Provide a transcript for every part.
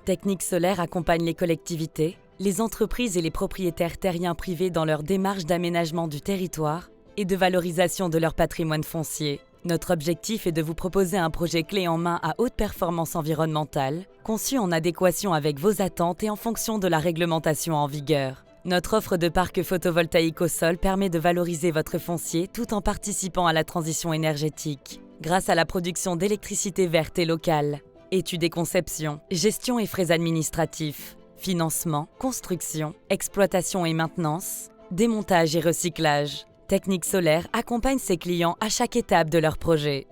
Technique Solaire accompagne les collectivités, les entreprises et les propriétaires terriens privés dans leur démarche d'aménagement du territoire et de valorisation de leur patrimoine foncier. Notre objectif est de vous proposer un projet clé en main à haute performance environnementale, conçu en adéquation avec vos attentes et en fonction de la réglementation en vigueur. Notre offre de parc photovoltaïque au sol permet de valoriser votre foncier tout en participant à la transition énergétique, grâce à la production d'électricité verte et locale. Études et conception, gestion et frais administratifs, financement, construction, exploitation et maintenance, démontage et recyclage. Technique Solaire accompagne ses clients à chaque étape de leur projet.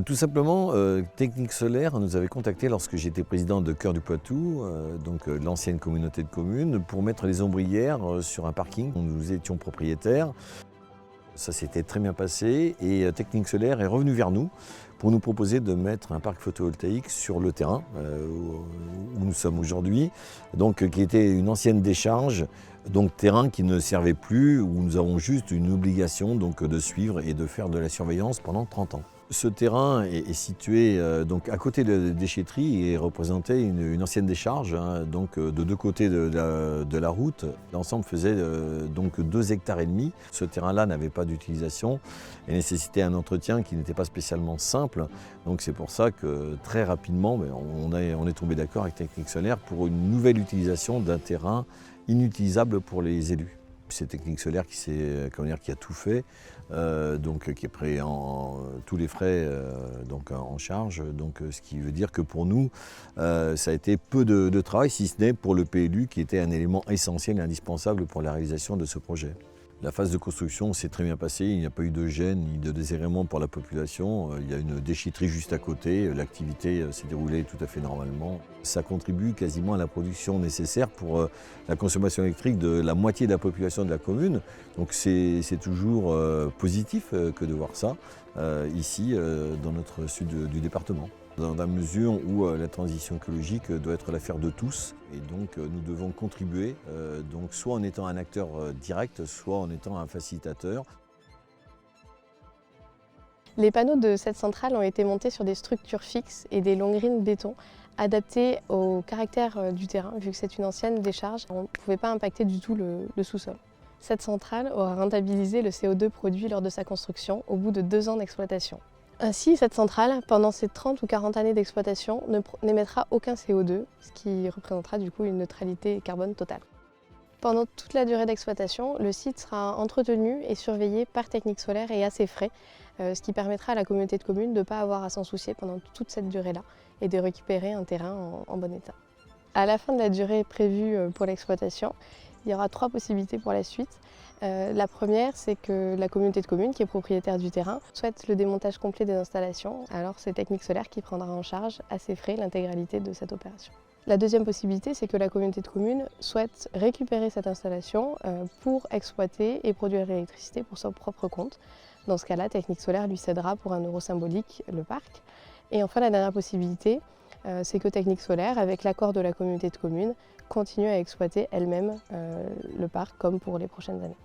Tout simplement, Technique Solaire nous avait contacté lorsque j'étais président de Cœur du Poitou, l'ancienne communauté de communes, pour mettre les ombrières sur un parking dont nous étions propriétaires. Ça s'était très bien passé et Technique Solaire est revenu vers nous pour nous proposer de mettre un parc photovoltaïque sur le terrain où nous sommes aujourd'hui, qui était une ancienne décharge, terrain qui ne servait plus, où nous avons juste une obligation de suivre et de faire de la surveillance pendant 30 ans. Ce terrain est situé à côté de la déchetterie et représentait une ancienne décharge, de deux côtés de la route. L'ensemble faisait 2,5 hectares. Ce terrain-là n'avait pas d'utilisation et nécessitait un entretien qui n'était pas spécialement simple. Donc c'est pour ça que très rapidement, on est tombé d'accord avec Technique Solaire pour une nouvelle utilisation d'un terrain inutilisable pour les élus. C'est Technique Solaire qui a tout fait, qui a pris tous les frais en charge. Ce qui veut dire que pour nous, ça a été peu de travail, si ce n'est pour le PLU qui était un élément essentiel et indispensable pour la réalisation de ce projet. La phase de construction s'est très bien passée, il n'y a pas eu de gêne ni de désagrément pour la population. Il y a une déchetterie juste à côté, l'activité s'est déroulée tout à fait normalement. Ça contribue quasiment à la production nécessaire pour la consommation électrique de la moitié de la population de la commune. Donc c'est toujours positif que de voir ça ici dans notre sud du département. Dans la mesure où la transition écologique doit être l'affaire de tous et nous devons contribuer, soit en étant un acteur direct, soit en étant un facilitateur. Les panneaux de cette centrale ont été montés sur des structures fixes et des longrines béton adaptées au caractère du terrain, vu que c'est une ancienne décharge, on ne pouvait pas impacter du tout le sous-sol. Cette centrale aura rentabilisé le CO2 produit lors de sa construction au bout de 2 ans d'exploitation. Ainsi, cette centrale, pendant ses 30 ou 40 années d'exploitation, n'émettra aucun CO2, ce qui représentera du coup une neutralité carbone totale. Pendant toute la durée d'exploitation, le site sera entretenu et surveillé par Technique Solaire et à ses frais, ce qui permettra à la communauté de communes de ne pas avoir à s'en soucier pendant toute cette durée-là et de récupérer un terrain en bon état. À la fin de la durée prévue pour l'exploitation, il y aura 3 possibilités pour la suite. La première, c'est que la communauté de communes, qui est propriétaire du terrain, souhaite le démontage complet des installations. Alors c'est Technique Solaire qui prendra en charge à ses frais l'intégralité de cette opération. La deuxième possibilité, c'est que la communauté de communes souhaite récupérer cette installation pour exploiter et produire l'électricité pour son propre compte. Dans ce cas-là, Technique Solaire lui cédera pour 1 euro symbolique le parc. Et enfin, la dernière possibilité, c'est que Technique Solaire, avec l'accord de la communauté de communes, continue à exploiter elle-même le parc comme pour les prochaines années.